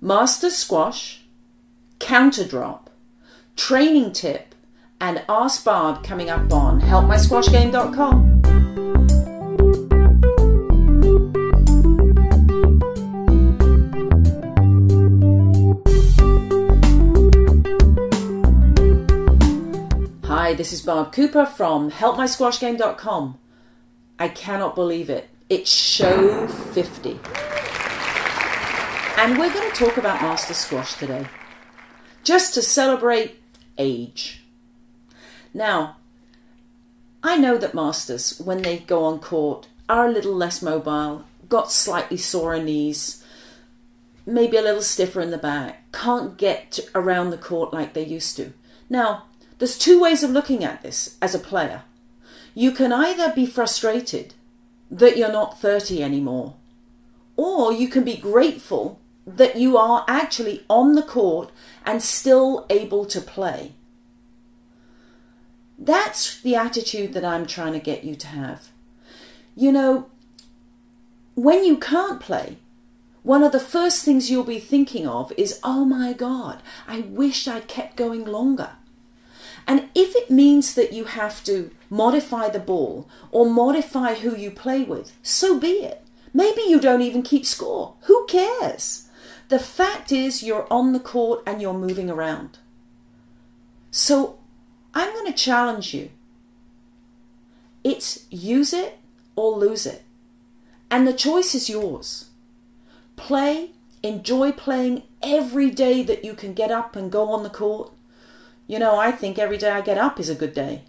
Master Squash, Counter Drop, Training Tip, and Ask Barb coming up on helpmysquashgame.com. Hi, this is Barb Cooper from helpmysquashgame.com. I cannot believe it. It's show 50. And we're going to talk about Master Squash today, just to celebrate age. Now, I know that masters, when they go on court, are a little less mobile, got slightly sore knees, maybe a little stiffer in the back, can't get around the court like they used to. Now, there's two ways of looking at this as a player. You can either be frustrated that you're not 30 anymore, or you can be grateful that you are actually on the court and still able to play. That's the attitude that I'm trying to get you to have. You know, when you can't play, one of the first things you'll be thinking of is, oh my God, I wish I'd kept going longer. And if it means that you have to modify the ball or modify who you play with, so be it. Maybe you don't even keep score. Who cares? The fact is you're on the court and you're moving around. So I'm going to challenge you. It's use it or lose it. And the choice is yours. Play, enjoy playing every day that you can get up and go on the court. You know, I think every day I get up is a good day.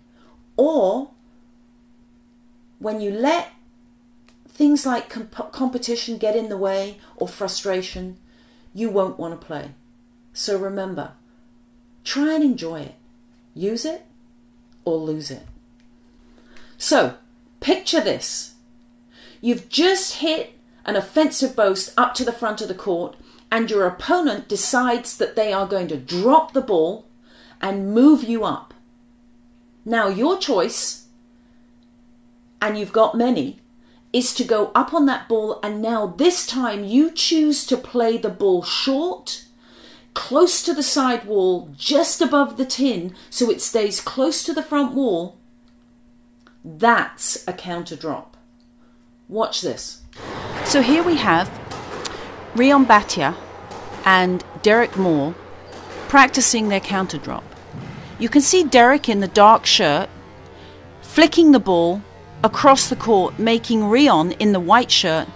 Or when you let things like competition get in the way or frustration, you won't want to play. So remember, try and enjoy it. Use it or lose it. So picture this. You've just hit an offensive post up to the front of the court and your opponent decides that they are going to drop the ball and move you up. Now your choice, and you've got many, is to go up on that ball, and now this time you choose to play the ball short, close to the side wall, just above the tin, so it stays close to the front wall. That's a counter drop. Watch this. So here we have Rion Bhatia and Derek Moore practicing their counter drop. You can see Derek in the dark shirt flicking the ball across the court, making Rion in the white shirt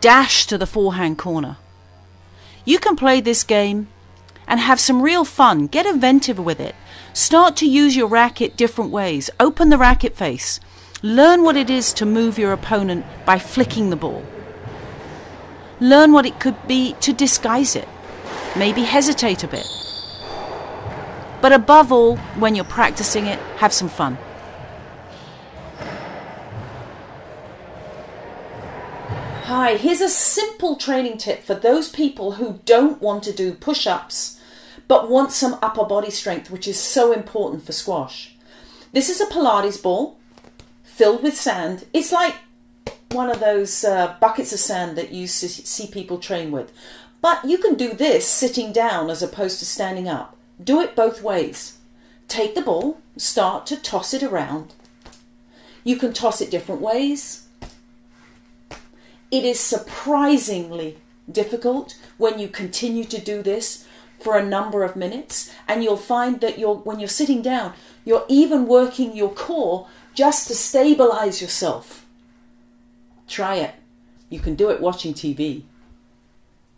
dash to the forehand corner. You can play this game and have some real fun. Get inventive with it. Start to use your racket different ways. Open the racket face. Learn what it is to move your opponent by flicking the ball. Learn what it could be to disguise it. Maybe hesitate a bit. But above all, when you're practicing it, have some fun. Hi, here's a simple training tip for those people who don't want to do push-ups but want some upper body strength, which is so important for squash. This is a Pilates ball filled with sand. It's like one of those buckets of sand that you see people train with. But you can do this sitting down as opposed to standing up. Do it both ways. Take the ball, start to toss it around. You can toss it different ways. It is surprisingly difficult when you continue to do this for a number of minutes, and you'll find that when you're sitting down, you're even working your core just to stabilize yourself. Try it. You can do it watching TV.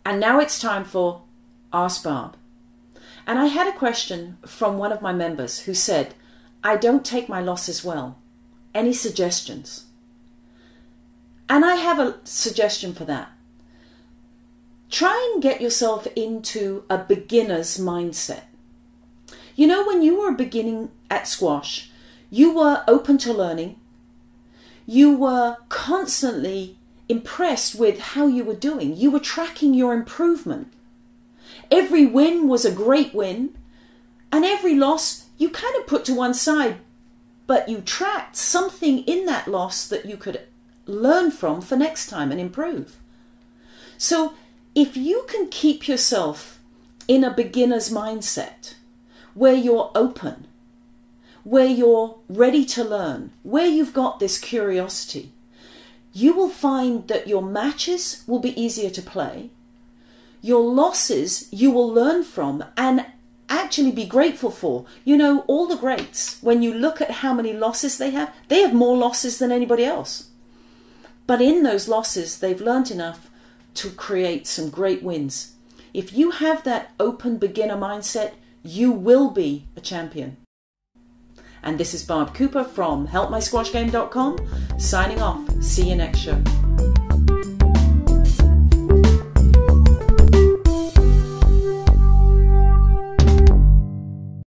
And now it's time for Ask Barb. And I had a question from one of my members who said, I don't take my losses well. Any suggestions? And I have a suggestion for that. Try and get yourself into a beginner's mindset. You know, when you were beginning at squash, you were open to learning. You were constantly impressed with how you were doing. You were tracking your improvement. Every win was a great win, and every loss you kind of put to one side, but you tracked something in that loss that you could learn from for next time and improve. So if you can keep yourself in a beginner's mindset, where you're open, where you're ready to learn, where you've got this curiosity, you will find that your matches will be easier to play. Your losses you will learn from and actually be grateful for. You know, all the greats, when you look at how many losses they have more losses than anybody else. But in those losses, they've learned enough to create some great wins. If you have that open beginner mindset, you will be a champion. And this is Barb Cooper from helpmysquashgame.com, signing off. See you next show.